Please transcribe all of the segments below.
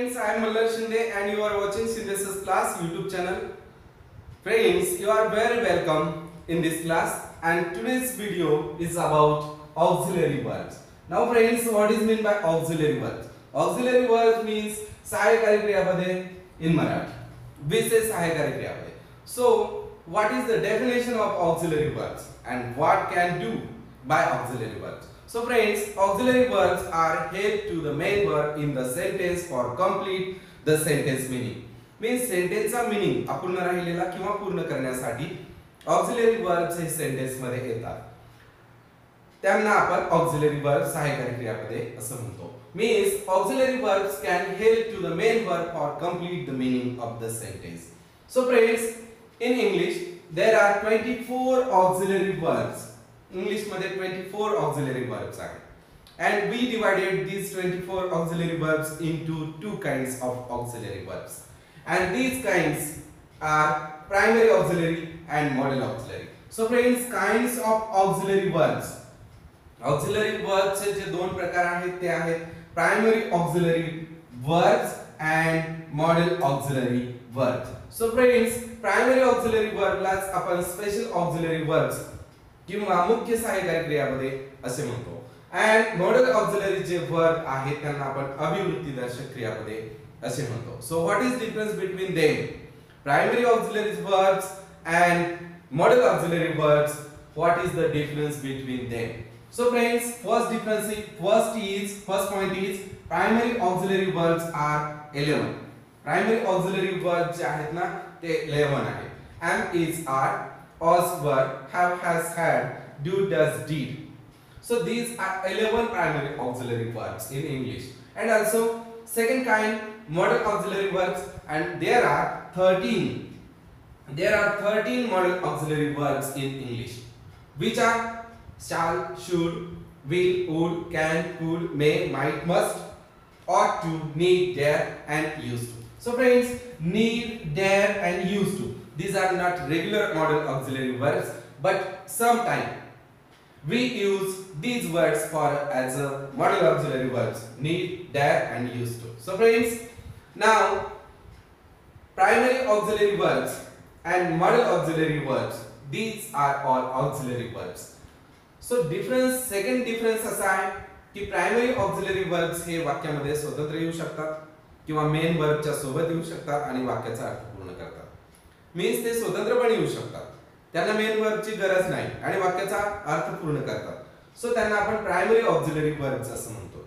friends, I am Mallar Shinde and you are watching Synthesis Class YouTube channel. Friends, you are very welcome in this class and today's video is about auxiliary verbs. Now friends, what is meant by auxiliary verbs? Auxiliary verbs means सहायकारी क्रियापदे in Marathi. विशेष सहायकारी क्रियापदे. So, what is the definition of auxiliary verbs and what can do by auxiliary verbs? So friends, auxiliary verbs are help to the main verb in the sentence for complete the sentence meaning. Means sentence चा meaning अपूर्ण राहिलेला किंवा पूर्ण करण्यासाठी auxiliary verbs हे sentence मध्ये येतात. त्यांना आपण auxiliary verbs सहायकारी क्रियापदे असं म्हणतो. Means auxiliary verbs can help to the main verb for complete the meaning of the sentence. So friends, in English there are 24 auxiliary verbs. English मध्ये 24 auxiliary verbs are, and we divided these 24 auxiliary verbs into two kinds of auxiliary verbs, and these kinds are primary auxiliary and modal auxiliary. So friends, kinds of auxiliary verbs. Auxiliary verbs चे जे दोन प्रकार आहेत ते आहेत primary auxiliary verbs and modal auxiliary verbs. So friends, primary auxiliary verb लाच आपण special auxiliary verbs किंवा मुख्य सहायकारी क्रियापदे असे म्हणतो. and modal auxiliary जे verb आहेत त्यांना आपण अभिवृत्तीदर्शक क्रियापदे असे म्हणतो. So what is difference between them? Primary auxiliary verbs and modal auxiliary verbs, what is the difference between them? So friends, first point is primary auxiliary verbs are 11. Primary auxiliary verbs जे आहेत ना ते 11 आहेत. am, is, are, was, were, have, has, had, do, does, did. So these are 11 primary auxiliary verbs in English. And also second kind, modal auxiliary verbs, and there are 13. There are 13 modal auxiliary verbs in English, which are shall, should, will, would, can, could, may, might, must, ought to, need, dare, and used to. So friends, need, dare, and used to, these are not regular modal auxiliary verbs, but sometimes we use these words for as a modal auxiliary verbs: need, dare, and used to. So friends, now primary auxiliary verbs and modal auxiliary verbs, these are all auxiliary verbs. So difference, second difference असा आहे की primary auxiliary verbs हे वाक्यामध्ये स्वतंत्र येऊ शकतात किंवा main वर्बच्या सोबत येऊ शकतात आणि वाक्याचा अर्थ पूर्ण करतात. मीन्स ते स्वतंत्रपणे येऊ शकतात, त्यांना मेन वर्बची गरज नाही आणि वाक्याचा अर्थ पूर्ण करतात. सो त्यांना आपण प्रायमरी ऑक्झिलरी वर्ब्स असं म्हणतो.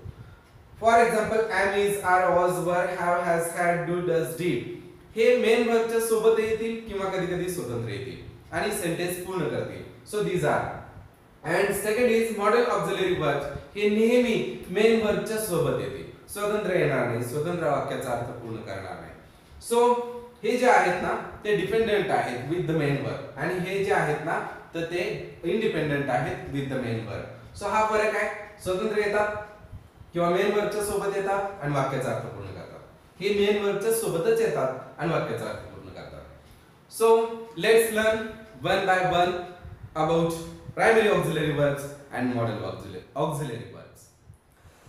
For example, am, is, are, was, were, have, has, had, do, does, did हे मेन वर्बच्या सोबत येतील किंवा कधी-कधी स्वतंत्र येतील आणि सेंटेन्स पूर्ण करतील. So these are. and second is modal auxiliary verbs, हे नेहमी मेन वर्बच्या सोबत येतील, स्वतंत्र येणार नाही, स्वतंत्र वाक्याचा अर्थ पूर्ण करणार नाही. सो हे जे आहेत ना ते डिपेंडेंट आहेत विथ द मेन वर्ब आणि हे जे आहेत ना तर ते इंडिपेंडेंट आहेत with the main verb. So हा फरक आहे, स्वतंत्र येतात किंवा मेन वर्बच्या सोबत येतात आणि वाक्याचा अर्थ पूर्ण करतात. हे मेन वर्बच्या सोबतच येतात आणि वाक्याचा अर्थ पूर्ण करतात. So let's learn one by one about primary auxiliary verbs and modal auxiliary verbs.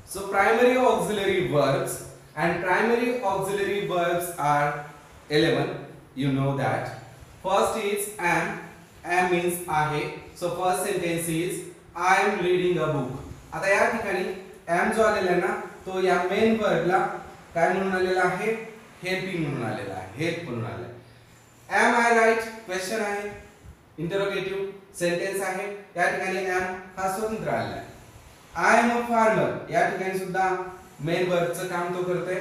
So primary auxiliary verbs and primary auxiliary verbs are 11. You know that. First is am. Am means आहे. So first sentence is I am reading a book. आता या ठिकाणी am जो आलेला आहे ना तो या मेन वर्बला काय म्हणून आलेला आहे? हेल्पिंग म्हणून आलेला आहे, हेल्प म्हणून आलेला आहे. Am I right? क्वेश्चन आहे, इंटरोगेटिव्ह सेंटेन्स आहे. या ठिकाणी am हा स्वतंत्र आलेला आहे. I am a farmer या ठिकाणी सुद्धा मेन वर्बचं काम तो करतोय,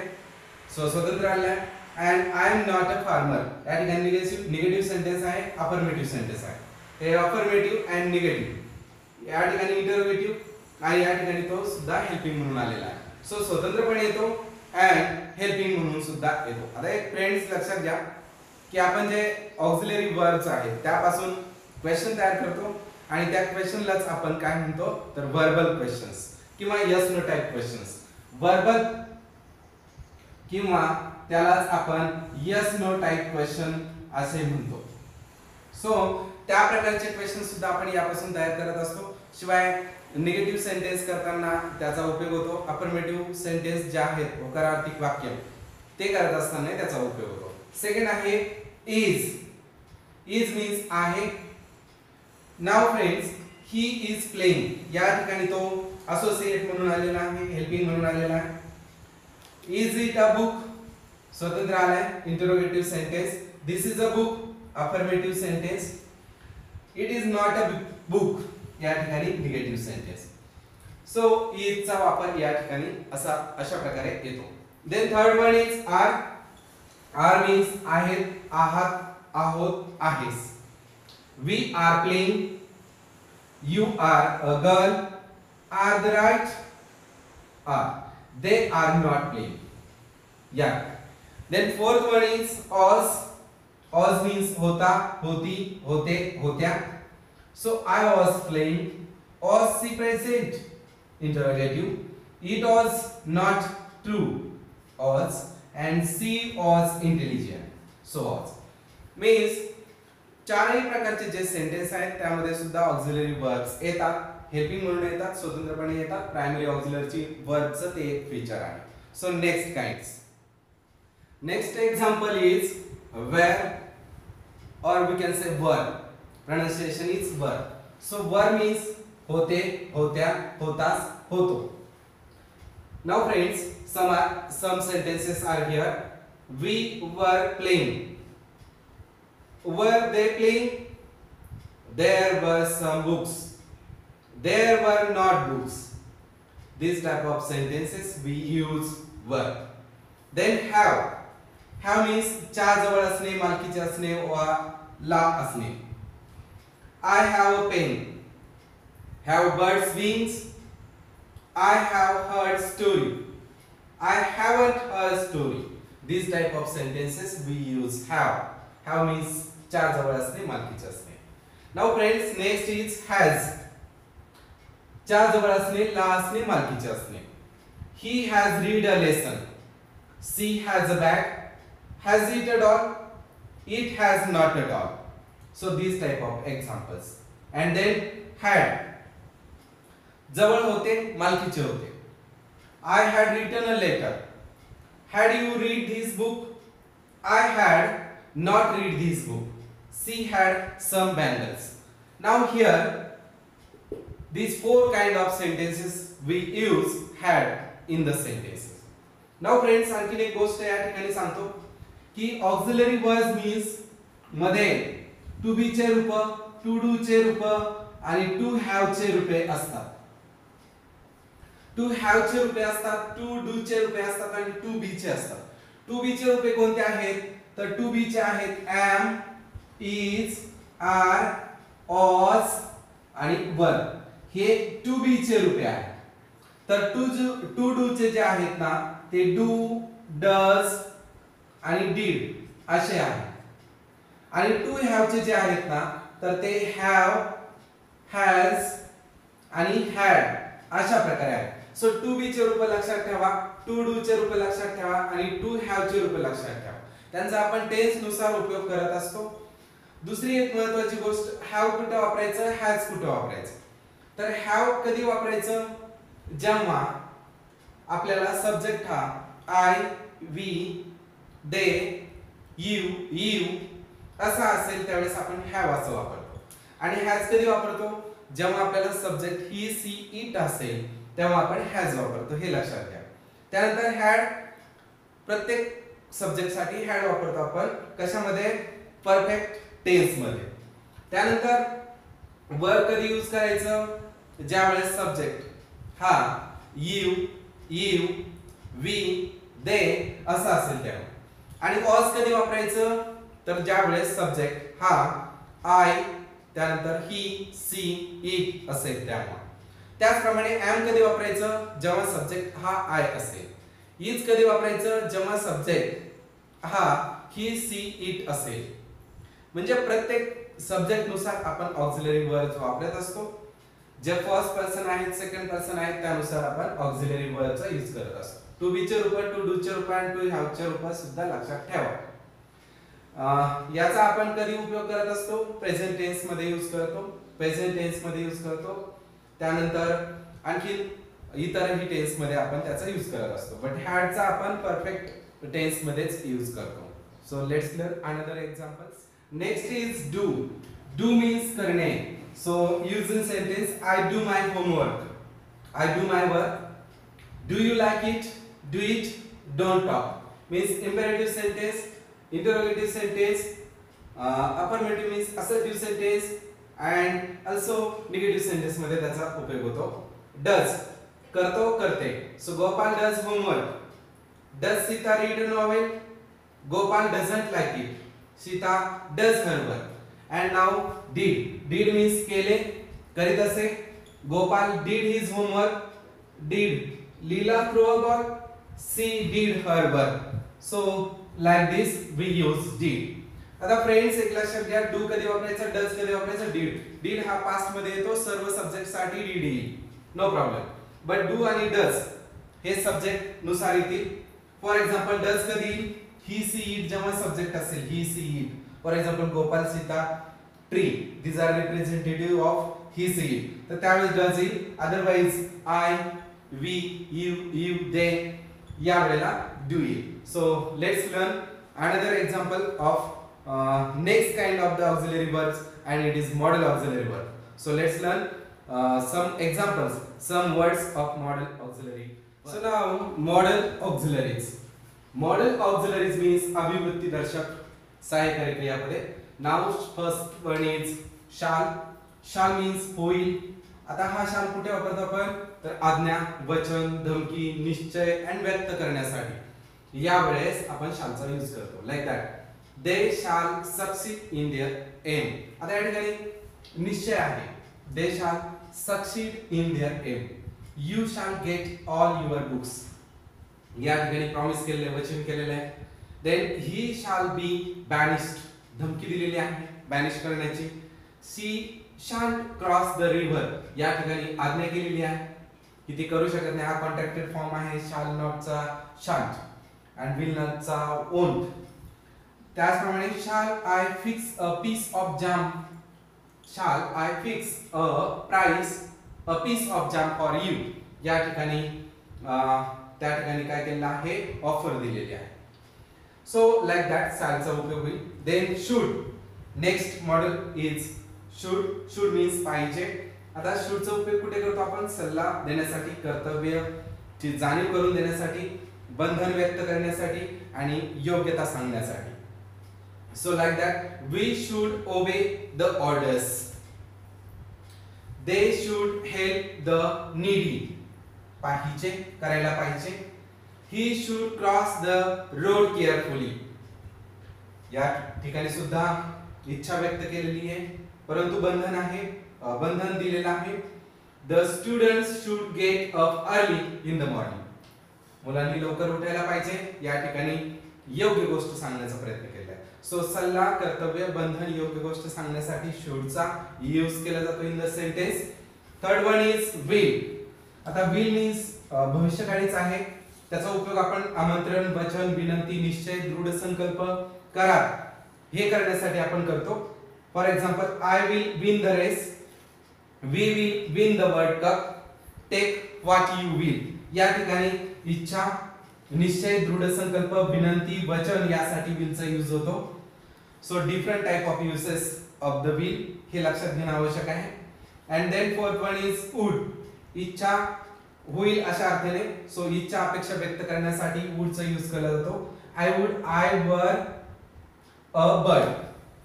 सो स्वतंत्र आलेला आहे. and I am not a farmer या ठिकाणी निगेटिव्ह सेंटेन्स आहे, अफर्मेटिव्ह सेंटेन्स आहे. हे अफर्मेटिव्ह अँड निगेटिव्ह या ठिकाणी इंटरोगेटिव्ह आणि या ठिकाणी तो सुद्धा हेल्पिंग म्हणून आलेला आहे. सो स्वतंत्रपणे येतो अँड हेल्पिंग म्हणून सुद्धा येतो. आता एक फ्रेंड्स लक्षात घ्या की आपण जे ऑक्झिलरी वर्ब्स आहेत त्यापासून क्वेश्चन तयार करतो आणि त्या क्वेश्चनलाच आपण काय म्हणतो तर वर्बल क्वेश्चन्स किंवा yes no type questions. Verbal किंवा त्यालाच आपण यस नो टाइप क्वेश्चन असे म्हणतो. सो त्या प्रकारचे क्वेश्चन सुद्धा आपण यापासून तयार करत असतो. शिवाय निगेटिव्ह सेंटेन्स करताना त्याचा उपयोग होतो. अफर्मेटिव्ह सेंटेन्स जे आहेत होकारार्थी वाक्य ते करत असताना त्याचा उपयोग होतो. सेकंड आहे इज. इज मीन्स आहे. Now friends, he is playing, या ठिकाणी तो असोसिएट म्हणून आलेला आहे, हेल्पिंग म्हणून आलेला आहे. इज इट अ बुक, स्वतंत्र आलाय, interrogative sentence. This is a book, affirmative sentence. It is not a book, या ठिकाणी निगेटिव्ह सेंटेन्स. सो इज चा वापर या ठिकाणी अशा प्रकारे येतो. Then third one is are. Are means आहेत, आहात, आहोत, आहेस. We are playing. You are a girl. Are they right? Are. They are not playing. Yeah. Then fourth one is was. Was means होता, होती, होते, होत्या. So I was playing. Was she present? Interrogative. It was not true. Was. And she was intelligent. So was. Means चारही प्रकारचे जे sentence आहेत त्यामध्ये सुद्धा ऑक्झिलरी वर्ब्स येतात, हेल्पिंग म्हणून येतात, स्वतंत्रपणे येतात. प्रायमरी ऑक्झिलरी वर्बचं ते एक फीचर आहे. So next kinds. Next example is where और वी कैन से वर. प्रोनाउंसिएशन इज वर. सो वर मीन्स होते, होत्या, होतास, होतो. Now friends, some sentences are here. We were playing. Were they playing? There were some books. There were not books. This type of sentences we use were. Then have. Have means च्या जवळ असणे, मालकीचे असणे वा ला असणे. I have a pen. Have birds wings? I have heard story. I haven't heard story. These type of sentences we use have. Have means चार जवळ असणे, मालकीचे असणे. Now friends, next is has. चार जवळ असणे, ला असणे, मालकीचे असणे. He has read a lesson. She has a bag. Has it a dog. It has not a dog. So this type of examples. And then had. जवळ होते, मालकीचे होते. I had written a letter. Had you read this book? I had not read this book. She had some bangles. Now here these four kind of sentences we use had in the sentences. Now friends, आणखीन एक गोष्ट या ठिकाणी सांगतो की auxiliary verbs means मध्ये to be चे रूप, टू डू चे रूप आणि टू हॅव चे रूपे असतात. टू हॅव चे रूपे असतात, टू डू चे रूपे असतात आणि टू बी चे असतात. टू बी चे रूपे कोणते आहेत? तर टू बी चे आहेत am, is, are, was आणि were. हे टू बी चे रूपे आहेत. तर टू डू चे जे आहेत ना ते डू, डज आणि डीड असे आहेत. आणि टू हॅव चे जे आहेत ना तर ते हॅव, हॅज आणि हॅड अशा प्रकारे आहेत. सो टू बी चे रूप लक्षात ठेवा, टू डू चे रूप लक्षात ठेवा आणि टू हॅव चे रूप लक्षात ठेवा. त्यांचा आपण टेन्स नुसार उपयोग करत असतो. दुसरी एक महत्त्वाची गोष्ट, हॅव कुठे वापरायचं, हॅज कुठे वापरायचं. तर हॅव कधी वापरायचं? जेव्हा आपल्याला सब्जेक्ट हा आय, वी, दे, यू असा असेल त्यावेळेस आपण हॅव असं वापरतो. आणि हॅज कधी वापरतो? जेव्हा आपल्याला सब्जेक्ट ही, सी, इट असेल तेव्हा आपण हॅज वापरतो. हे लक्षात घ्या. त्यानंतर हॅड प्रत्येक सब्जेक्ट साठी हॅड वापरतो आपण. कशामध्ये? परफेक्ट टेन्स मध्ये. त्यानंतर वर कधी यूज करायचं? ज्या वेळेस सब्जेक्ट हा यू, वी, दे असा असेल तेव्हा. आणि वॉज कधी वापरायचं? तर ज्या वेळेस सब्जेक्ट हा आय, त्यानंतर ही, सी, इट असेल तेव्हा. त्याचप्रमाणे एम कधी वापरायचं? जेव्हा सब्जेक्ट हा आय असेल. इज कधी वापरायचं? जेव्हा सब्जेक्ट हा ही, सी, इट असेल. म्हणजे प्रत्येक सब्जेक्ट नुसार आपण ऑक्झिलरी वर्ब्स वापरत असतो. जे फर्स्ट पर्सन आहेत, सेकंड पर्सन आहेत त्यानुसार आपण ऑक्झिलरी वर्बचा यूज करत असतो. टू बी चे रूप, टू डू चे रूप आणि टू हॅव चे रूप सुद्धा लक्षात ठेवा. याचा आपण कधी उपयोग करत असतो? प्रेझेंट टेन्स मध्ये यूज करतो. प्रेझेंट टेन्स मध्ये यूज करतो. त्यानंतर आणखी इतरही टेन्स मध्ये आपण त्याचा यूज करत असतो. बट हॅडचा आपण परफेक्ट टेन्स मध्येच यूज करतो. So let's learn another examples. Next is do. Do means करणे. So use in sentence I do my homework. I do my work. Do you like it? Do it. Don't talk means imperative sentence, interrogative sentence, affirmative means assertive sentence and also negative sentence मध्ये त्याचा उपयोग होतो. does करतो करते. so Gopal does homework. does Sita read a novel? Gopal doesn't like it. Sita does her work. and now did means केले करीत असे. Gopal did his homework. did Leela throw a ball? She did her work. So like this we use did. आता friends एक लक्षात घ्या, do कधी वापरायचा, does कधी वापरायचा, डीड. डीड हा पास्ट मध्ये येतो, सर्व सब्जेक्ट साठी डीड येईल, नो प्रॉब्लेम. बट डू आणि डज हे सब्जेक्ट नुसार येतील. फॉर एक्झाम्पल डज कधी येईल? ही सी इट जेव्हा सब्जेक्ट असेल, he see it. For example Gopal Sita tree, these are representative of he see it. तर त्यावेळेस डज येईल. अदरवाइज आय, वी, यू, दे या वेळेला डू येईल. So let's learn another example of next kind of the auxiliary verbs and it is model auxiliary verb. So let's learn some examples, some words of model auxiliary. So now model auxiliaries. Model auxiliaries means अभिव्यक्ती दर्शक सहाय्यकारी क्रियापदे. Now first one is shall. Shall means होईल. आता हा shall कुठे वापरतो आपण? तर आज्ञा, वचन, धमकी, निश्चय and व्यक्त करण्यासाठी या वेळेस आपण shall चा यूज करतो. Like that. They shall succeed in their aim. आता या ठिकाणी निश्चय आहे. They shall succeed in their aim. You shall get all your books. या ठिकाणी प्रॉमिस केलेले, वचन केलेले आहे. Then he shall be banished. धमकी दिलेली आहे बॅनिश करण्याची. She shan't cross the river. या ठिकाणी आज्ञा केलेली आहे की ती करू शकत नाही. हा कॉन्ट्रॅक्टेड फॉर्म आहे shall not चा shan't and will not चा won't. त्याचप्रमाणे shall I fix a piece of jam. Shall I fix a piece of jam for you. या ठिकाणी त्या ठिकाणी काय केलेलं आहे? ऑफर दिलेली आहे. सो लाईक दॅट shall चा उपयोग होईल. Then should. Next model is should. should means पाहिजे. आता should चा उपयोग कुठे करतो आपण? सल्ला देण्यासाठी, कर्तव्य ची जाणीव करून देण्यासाठी, बंधन व्यक्त करण्यासाठी आणि योग्यता सांगण्यासाठी. So like that we should obey the orders. They should help the needy. पाहिजे, करायला पाहिजे. He should cross the road carefully. या ठिकाणी सुद्धा इच्छा व्यक्त केलेली आहे परंतु बंधन आहे, बंधन दिलेलं आहे. The students should get up early in the morning. मुलांनी लवकर उठायला पाहिजे. या ठिकाणी योग्य गोष्ट सांगण्याचा प्रयत्न केला आहे. सो सल्ला, कर्तव्य, बंधन, योग्य गोष्ट सांगण्यासाठी should चा यूज केला जातो in the sentence. Third one is will. आता will मीन्स भविष्यकाळीच आहे. त्याचा उपयोग आपण आमंत्रण, वचन, विनंती, निश्चय, दृढ संकल्प, करार हे करण्यासाठी आपण करतो. For example I will win the race. We will win the World Cup. Take what you will. या ठिकाणी इच्छा, निश्चय, दृढ संकल्प, विनंती, वचन यासाठी will चा यूज होतो. So different type of uses of the will हे लक्षात घेणं आवश्यक आहे. And then fourth one is would. इच्छा होईल अशा अर्थाने. सो इच्छा, अपेक्षा व्यक्त करण्यासाठी would चा यूज केला जातो. I were a bird.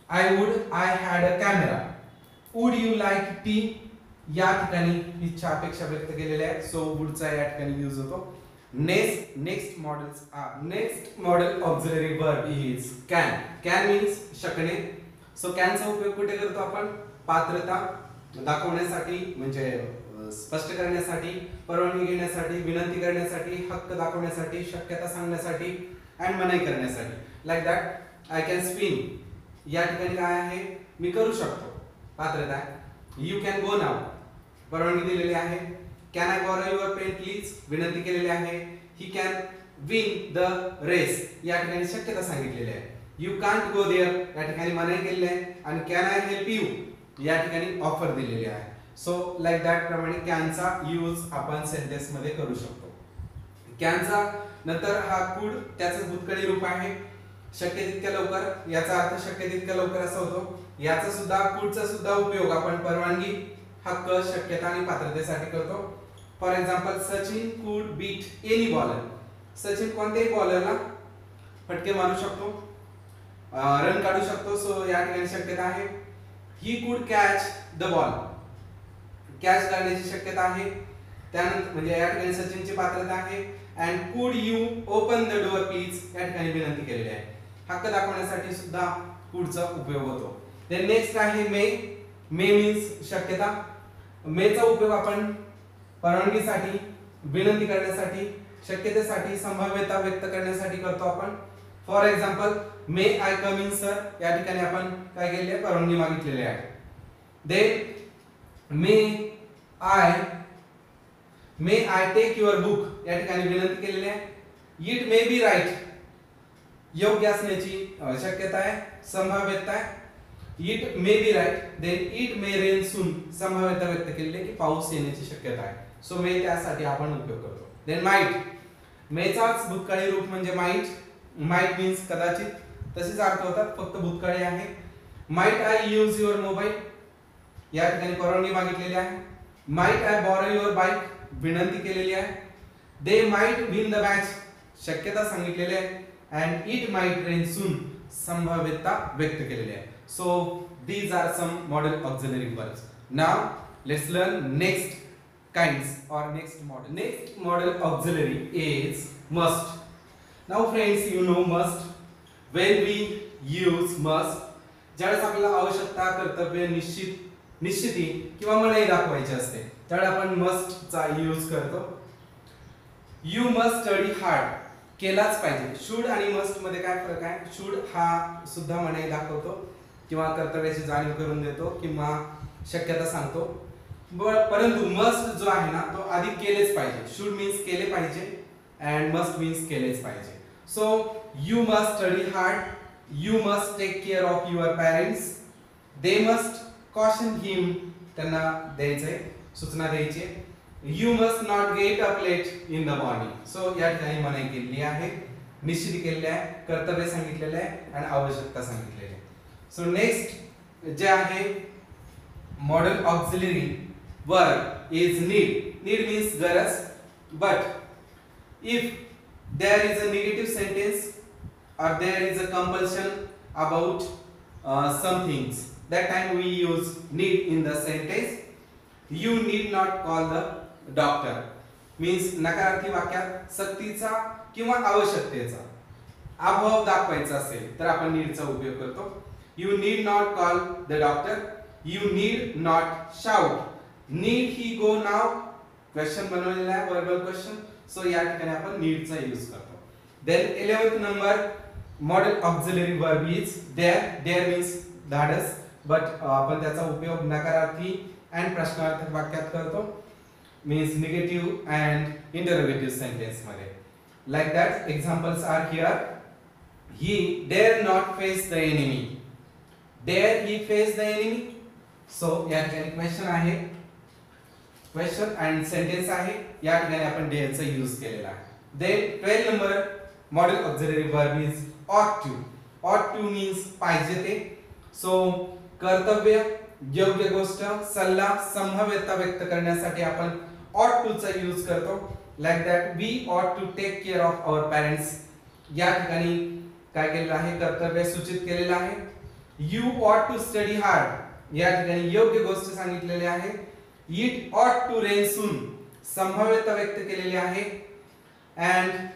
I had a camera. Would you like tea? या ठिकाणी इच्छा, अपेक्षा व्यक्त केलेल्या आहेत. सो would चा या ठिकाणी यूज होतो. Next model auxiliary verb is can. Can means शकणे. So can चा उपयोग कुठे करतो आपण? पात्रता दाखवण्यासाठी, म्हणजे स्पष्ट करण्यासाठी, परवानगी घेण्यासाठी, विनंती करण्यासाठी, हक्क दाखवण्यासाठी, शक्यता सांगण्यासाठी आणि मनाई करण्यासाठी. Like that I can swim. या ठिकाणी काय आहे? मी करू शकतो, पात्रता. यू कॅन गो नाउ, परवानगी दिलेली आहे. Can I borrow your pen please? विनंती केलेली आहे. He can win the race. या ठिकाणी शक्यता सांगितलेली आहे. You can't go there. या ठिकाणी मनाई केलेली आहे. आणि can I help you? या ठिकाणी ऑफर दिलेली आहे. सो लाईक दॅट प्रमाणे can चा यूज आपण सेंटेन्स मध्ये करू शकतो. can चा नंतर हा कुड त्याचं भूतकाळी रूप आहे, शक्य तितक्या लवकर, याचा अर्थ शक्य तितक्या लवकर असा होतो. याचा सुद्धा कुडचा सुद्धा उपयोग आपण परवानगी, हक्क, शक्यता आणि पात्रतेसाठी करतो. फॉर एक्झाम्पल सचिन कुड बीट एनी बॉलर. सचिन कोणत्याही बॉलरला फटके मारू शकतो, रन काढू शकतो. सो या ठिकाणी शक्यता आहे. He could catch the ball. Catch करण्याची शक्यता आहे. त्यानंतर म्हणजे या ठिकाणी सचिनची पात्रता आहे. अँड कुड you open the door please, या ठिकाणी विनंती केलेली आहे. हक्क दाखवण्यासाठी सुद्धा कुडचा उपयोग होतो. देन नेक्स्ट आहे मे. मे मीन्स शक्यता. मेचा उपयोग आपण परवानगीसाठी, विनंती करण्यासाठी, शक्यतेसाठी, संभाव्यता व्यक्त करण्यासाठी करतो आपण. For example may I come in sir, या ठिकाणी आपण काय केले आहे, परवानगी मागितलेली आहे. Then may I take your book, या ठिकाणी विनंती केलेली आहे. इट मे बी राईट, योग्य असण्याची शक्यता आहे, संभाव्यता आहे. It may be right. Then it may rain soon, संभाव्यता व्यक्त केलेली आहे की पाऊस येण्याची शक्यता आहे. सो मे त्यासाठी आपण उपयोग करतो. Then might. मेचाच भूतकाळी रूप म्हणजे माइट. माइट मीन्स कदाचित, तसेच अर्थ होतात, फक्त भूतकाळी आहे. Might I use your mobile, या ठिकाणी परवानगी मागितलेली आहे. Might I borrow your bike, विनंती केलेली आहे. They might win the match, शक्यता सांगितलेली आहे. And it might rain soon, संभाव्यता व्यक्त केलेली आहे. So these are some model auxiliary verbs. Now let's learn next kinds or next model. Next model auxiliary is must. Now friends, you know must. When we use must, ज्यावेळेस आपल्याला आवश्यकता, कर्तव्य, निश्चिती किंवा मनाई दाखवायची असते त्यावेळेस आपण must चा यूज करतो. You must study hard, केलाच पाहिजे. शुड आणि मस्ट मध्ये काय फरक आहे? शुड हा सुद्धा मनाई दाखवतो किंवा कर्तव्याची जाणीव करून देतो किंवा शक्यता सांगतो. परंतु मस्ट जो आहे ना तो आधी केलेच पाहिजे. शुड मीन्स केले पाहिजे अँड मस्ट मीन्स केलेच पाहिजे. So you must study hard, you must take care of your parents, they must caution him, त्यांना द्यायचंय, सूचना द्यायची. You must not get up late in the morning. So या ठिकाणी मनाई केलेली आहे, निश्चित केलेली आहे, कर्तव्य सांगितलेले आहे आणि आवश्यकता सांगितलेली आहे. सो नेक्स्ट जे आहे modal auxiliary verb is need. Need means गरज. But if there is a negative sentence or there is a compulsion about some things, that time we use need in the sentence. You need not call the doctor means नकारार्थी वाक्यात सक्तीचा किंवा आवश्यकतेचा अभाव दाखवायचा असेल तर आपण नीडचा उपयोग करतो. You need not call the doctor. You need not shout. Need he go now? Question बनवलेला आहे, वर्बल क्वेश्चन. सो या ठिकाणी आपण नीडचा यूज करतो. Then 11th number model auxiliary verb is there. There means धाडस, but आपण त्याचा उपयोग नकारार्थी and प्रश्नार्थक वाक्यात करतो, means negative and interrogative sentence मध्ये. Like that, examples are here. He dare not face the enemy. Dare he face the enemy? So या ठिकाणी question आहे, क्वेश्चन and sentence आहे, या ठिकाणी आपण dare चा यूज केलेला आहे. Then 12 number model auxiliary verb is ought to. ought to means पाहिजे ते. सो कर्तव्य, योग्य गोष्ट, सल्ला, संभाव्यता व्यक्त करण्यासाठी आपण ought to चा यूज करतो. Like that we ought to take care of our parents. या ठिकाणी काय केलेलं आहे, कर्तव्य सूचित केलेलं आहे. you ought to study hard. या ठिकाणी योग्य गोष्ट सांगितलेली आहे. it ought to rain soon. संभाव्यता व्यक्त केलेली आहे. and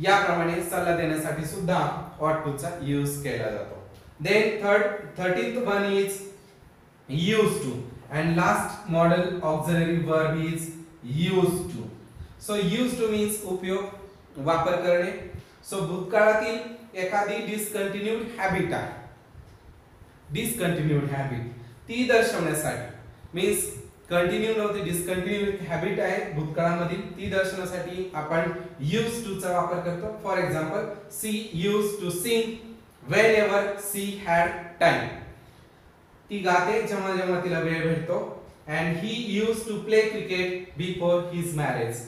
याप्रमाणे सल्ला देण्यासाठी सुद्धा ought to चा यूज केला जातो. Then 13th one is used to, and last model auxiliary verb is used to. So used to means उपयोग, वापर करणे. So भूतकाळातील एखादी discontinued habit आहे, discontinued habit ती दर्शवण्यासाठी means कंटिन्यू नव्हती, डिस्कंटिन्यू हॅबिट आहे भूतकाळामधील, ती दर्शवण्यासाठी आपण used to चा वापर करतो. For example she used to sing whenever she had time. ती गाते जेव्हा जेव्हा तिला वेळ भेटतो. and he used to play cricket before his marriage.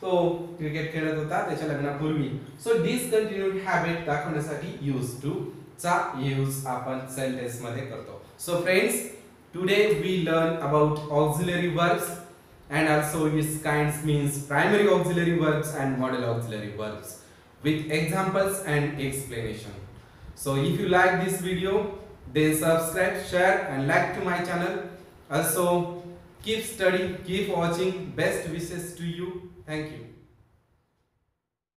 तो क्रिकेट खेळत होता त्याच्या लग्नापूर्वी. सो डिसकंटिन्यूड हॅबिट दाखवण्यासाठी यूज टू चा यूज आपण सेंटेन्स मध्ये करतो. So friends, today we learn about auxiliary verbs and also its kinds, means primary auxiliary verbs and modal auxiliary verbs with examples and explanation. So if you like this video, then subscribe, share and like to my channel. Also keep studying, keep watching. Best wishes to you. Thank you.